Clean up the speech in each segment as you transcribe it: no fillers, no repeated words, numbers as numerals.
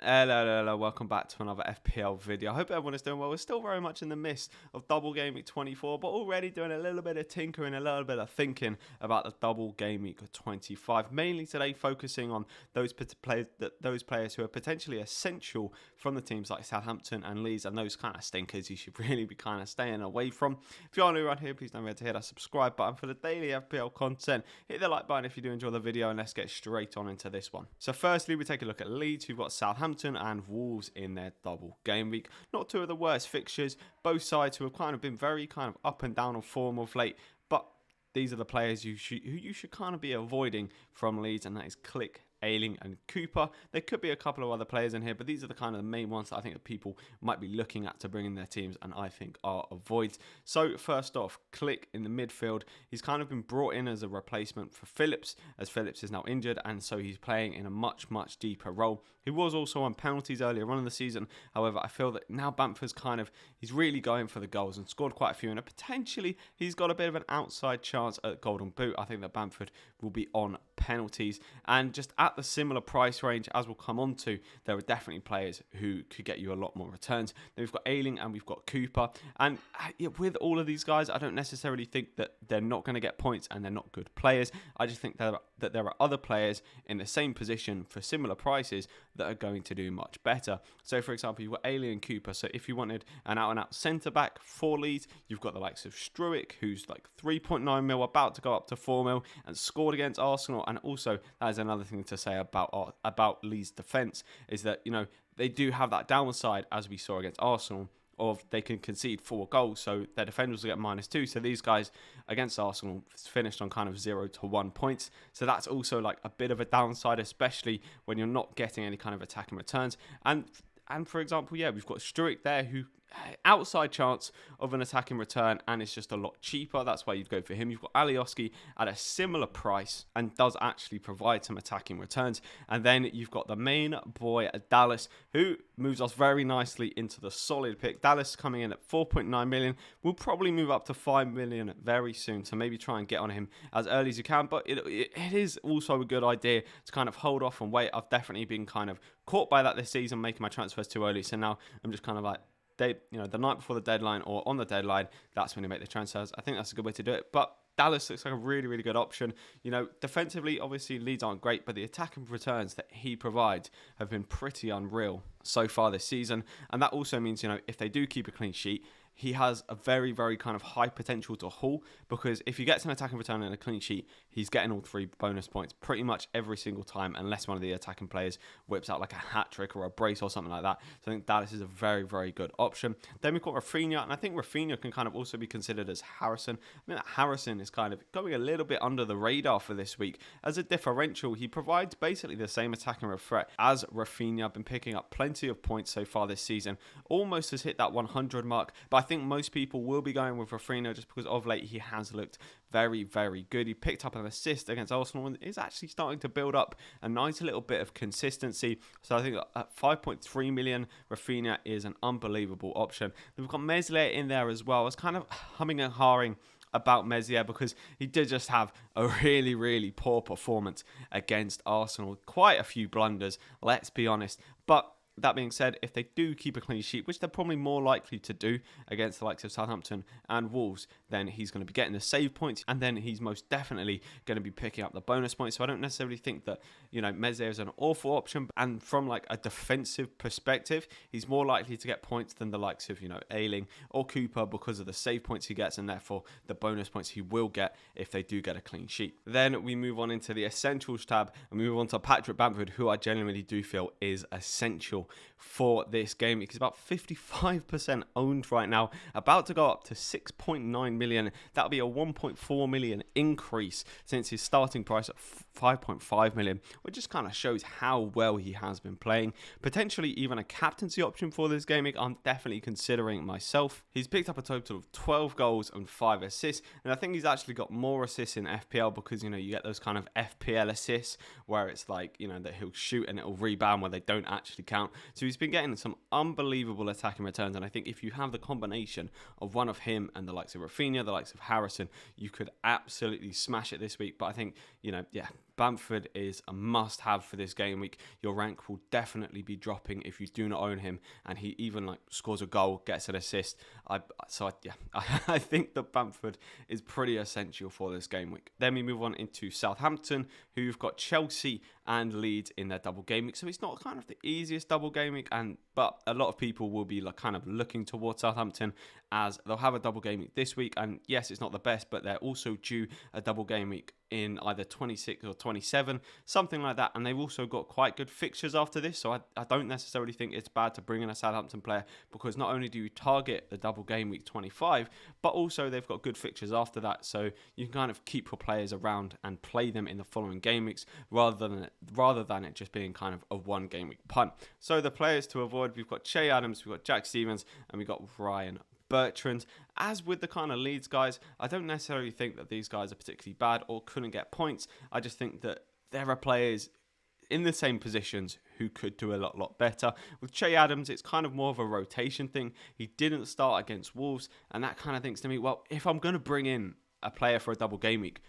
Hello, welcome back to another FPL video. I hope everyone is doing well. We're still very much in the midst of double game week 24, but already doing a little bit of tinkering, a little bit of thinking about the double game week 25. Mainly today focusing on those players who are potentially essential from the teams like Southampton and Leeds, and those kind of stinkers you should really be kind of staying away from. If you are new around here, please don't forget to hit that subscribe button for the daily FPL content. Hit the like button if you do enjoy the video, and let's get straight on into this one. So firstly, we take a look at Leeds, who've got Southampton and Wolves in their double game week. Not two of the worst fixtures. Both sides who have kind of been very kind of up and down on form of late, but these are the players who you should kind of be avoiding from Leeds, and that is Click, Ayling and Cooper. There could be a couple of other players in here, but these are the kind of the main ones that I think that people might be looking at to bring in their teams, and I think are avoids. So first off, Click in the midfield. He's kind of been brought in as a replacement for Phillips, as Phillips is now injured, and so he's playing in a much deeper role. He was also on penalties earlier on in the season. However, I feel that now Bamford's he's really going for the goals and scored quite a few, and potentially he's got a bit of an outside chance at Golden Boot. I think that Bamford will be on penalties, and just at the similar price range as we'll come on to, there are definitely players who could get you a lot more returns. Then we've got Ayling and we've got Cooper, and with all of these guys, I don't necessarily think that they're not going to get points and they're not good players. I just think that there are other players in the same position for similar prices that are going to do much better. So for example, you've got Ayling and Cooper. So if you wanted an out-and-out centre-back for Leeds, you've got the likes of Struick, who's like 3.9 mil, about to go up to 4 mil, and scored against Arsenal. And also, that is another thing to say about Leeds' defence, is that, you know, they do have that downside, as we saw against Arsenal, of they can concede 4 goals, so their defenders will get -2. So these guys against Arsenal finished on kind of 0 to 1 points. So that's also like a bit of a downside, especially when you're not getting any kind of attacking returns. And for example, yeah, we've got Struick there, who outside chance of an attacking return, and it's just a lot cheaper. That's why you'd go for him. You've got Alioski at a similar price and does actually provide some attacking returns. And then you've got the main boy, Dallas, who moves us very nicely into the solid pick. Dallas coming in at 4.9 million. We'll probably move up to 5 million very soon, so maybe try and get on him as early as you can. But it is also a good idea to kind of hold off and wait. I've definitely been kind of caught by that this season, making my transfers too early. So now I'm just kind of like, the night before the deadline or on the deadline, that's when you make the transfers. I think that's a good way to do it. But Dallas looks like a really good option. You know, defensively, obviously Leeds aren't great, but the attacking returns that he provides have been pretty unreal so far this season. And that also means, you know, if they do keep a clean sheet, he has a very kind of high potential to haul, because if he gets an attacking return and a clean sheet, he's getting all 3 bonus points pretty much every single time, unless one of the attacking players whips out like a hat trick or a brace or something like that. So I think Dallas is a very good option. Then we've got Rafinha, and I think Rafinha can kind of also be considered as Harrison. I mean, that Harrison is kind of going a little bit under the radar for this week. As a differential, he provides basically the same attacking threat as Rafinha. Been picking up plenty of points so far this season. Almost has hit that 100 mark, but I think most people will be going with Rafinha just because of late he has looked very good. He picked up an assist against Arsenal and is actually starting to build up a nice little bit of consistency. So I think at 5.3 million, Rafinha is an unbelievable option. Then we've got Meslier in there as well. I was kind of humming and hawing about Meslier because he did just have a really poor performance against Arsenal. Quite a few blunders, let's be honest. But that being said, if they do keep a clean sheet, which they're probably more likely to do against the likes of Southampton and Wolves, then he's going to be getting the save points, and then he's most definitely going to be picking up the bonus points. So I don't necessarily think that, you know, Meslier is an awful option. And from like a defensive perspective, he's more likely to get points than the likes of, you know, Ayling or Cooper, because of the save points he gets, and therefore the bonus points he will get if they do get a clean sheet. Then we move on into the essentials tab, and we move on to Patrick Bamford, who I genuinely do feel is essential for this game. It's about 55% owned right now, about to go up to 6.9 million. That'll be a 1.4 million increase since his starting price at 5.5 million, which just kind of shows how well he has been playing. Potentially even a captaincy option for this game. I'm definitely considering myself. He's picked up a total of 12 goals and 5 assists, and I think he's actually got more assists in FPL because, you know, you get those kind of FPL assists where it's like, you know, that he'll shoot and it'll rebound where they don't actually count. So he's been getting some unbelievable attacking returns, and I think if you have the combination of one of him and the likes of Rafinha, the likes of Harrison, you could absolutely smash it this week. But I think, you know, yeah, Bamford is a must-have for this game week. Your rank will definitely be dropping if you do not own him, and he even like scores a goal, gets an assist. I think that Bamford is pretty essential for this game week. Then we move on into Southampton, who've got Chelsea and Leeds in their double game week. So it's not kind of the easiest double game week, but a lot of people will be like kind of looking towards Southampton as they'll have a double game week this week. And yes, it's not the best, but they're also due a double game week in either 26 or 27, something like that. And they've also got quite good fixtures after this. So I don't necessarily think it's bad to bring in a Southampton player, because not only do you target the double game week 25, but also they've got good fixtures after that. So you can kind of keep your players around and play them in the following game weeks rather than it just being kind of a one game week punt. So the players to avoid, we've got Che Adams, we've got Jack Stevens, and we've got Ryan Bertrand. As with the kind of Leeds guys, I don't necessarily think that these guys are particularly bad or couldn't get points. I just think that there are players in the same positions who could do a lot better. With Che Adams, it's kind of more of a rotation thing. He didn't start against Wolves, and that kind of thinks to me, well, if I'm going to bring in a player for a double game week,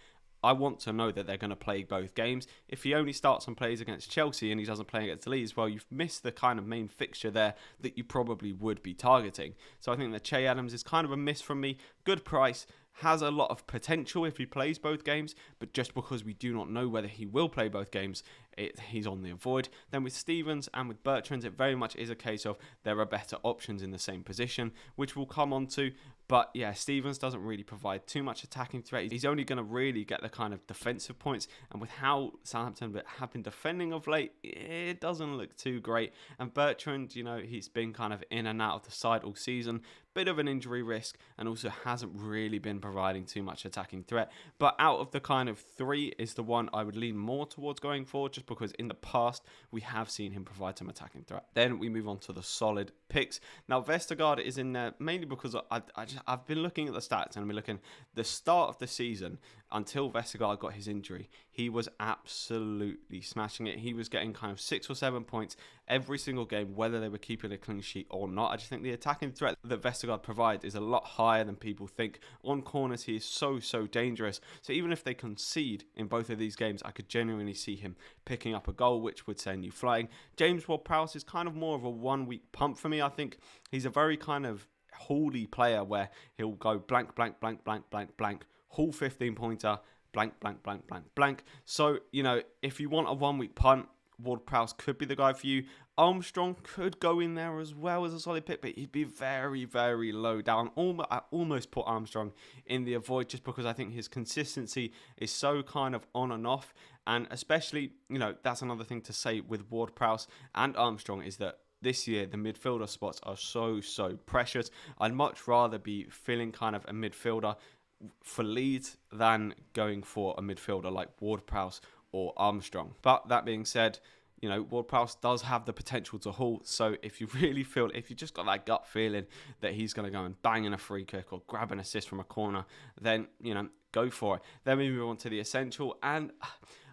I want to know that they're going to play both games. If he only starts and plays against Chelsea and he doesn't play against Leeds, well, you've missed the kind of main fixture there that you probably would be targeting. So I think that Che Adams is kind of a miss from me. Good price, has a lot of potential if he plays both games, but just because we do not know whether he will play both games, he's on the avoid. Then with Stevens and with Bertrand, it very much is a case of there are better options in the same position, which we'll come on to. But yeah, Stevens doesn't really provide too much attacking threat. He's only going to really get the kind of defensive points. And with how Southampton have been defending of late, it doesn't look too great. And Bertrand, he's been kind of in and out of the side all season. Bit of an injury risk, and also hasn't really been providing too much attacking threat. But out of the kind of three is the one I would lean more towards going for, just because in the past we have seen him provide some attacking threat. Then we move on to the solid picks. Now Vestergaard is in there mainly because I've been looking at the stats, and I've been looking the start of the season until Vestergaard got his injury. He was absolutely smashing it. He was getting kind of 6 or 7 points every single game, whether they were keeping a clean sheet or not. I just think the attacking threat that Vestergaard provides is a lot higher than people think. On corners, he is so dangerous. So even if they concede in both of these games, I could genuinely see him picking up a goal, which would send you flying. James Ward-Prowse is kind of more of a 1 week pump for me. I think he's a very kind of holy player where he'll go blank, haul 15-pointer, blank. So, if you want a 1 week punt, Ward-Prowse could be the guy for you. Armstrong could go in there as well as a solid pick, but he'd be very low down. I almost put Armstrong in the avoid just because I think his consistency is so kind of on and off. And especially, that's another thing to say with Ward-Prowse and Armstrong is that this year, the midfielder spots are so precious. I'd much rather be filling kind of a midfielder for Leeds than going for a midfielder like Ward-Prowse or Armstrong. But that being said, Ward-Prowse does have the potential to haul. So if you really feel, if you just got that gut feeling that he's going to go and bang in a free kick or grab an assist from a corner, then, go for it. Then we move on to the essential. And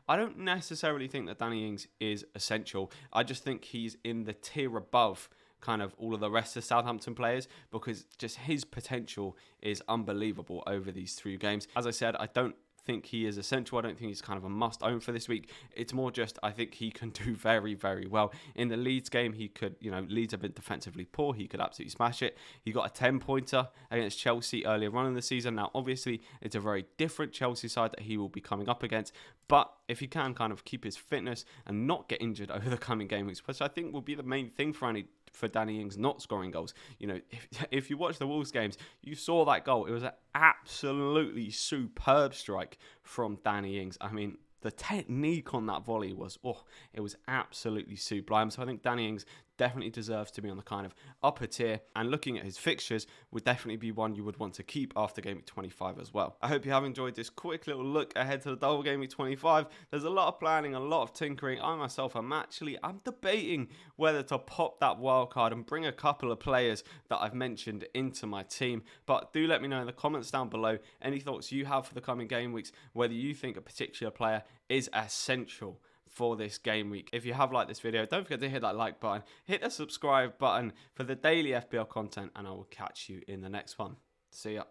I don't necessarily think that Danny Ings is essential. I just think he's in the tier above kind of all of the rest of Southampton players, because just his potential is unbelievable over these 3 games. As I said, I don't think he is essential. I don't think he's kind of a must own for this week. It's more just I think he can do very well. In the Leeds game, he could, Leeds have been defensively poor. He could absolutely smash it. He got a 10-pointer against Chelsea earlier on in the season. Now, obviously, it's a very different Chelsea side that he will be coming up against. But if he can kind of keep his fitness and not get injured over the coming game weeks, which I think will be the main thing for Danny Ings not scoring goals. If you watch the Wolves games, you saw that goal. It was an absolutely superb strike from Danny Ings. I mean, the technique on that volley was, it was absolutely sublime. So I think Danny Ings definitely deserves to be on the kind of upper tier, and looking at his fixtures would definitely be one you would want to keep after Game Week 25 as well. I hope you have enjoyed this quick little look ahead to the double Game Week 25. There's a lot of planning, a lot of tinkering. I myself I'm debating whether to pop that wild card and bring a couple of players that I've mentioned into my team. But do let me know in the comments down below any thoughts you have for the coming game weeks, whether you think a particular player is essential for this game week. If you have liked this video, don't forget to hit that like button, hit the subscribe button for the daily FPL content, and I will catch you in the next one. See ya.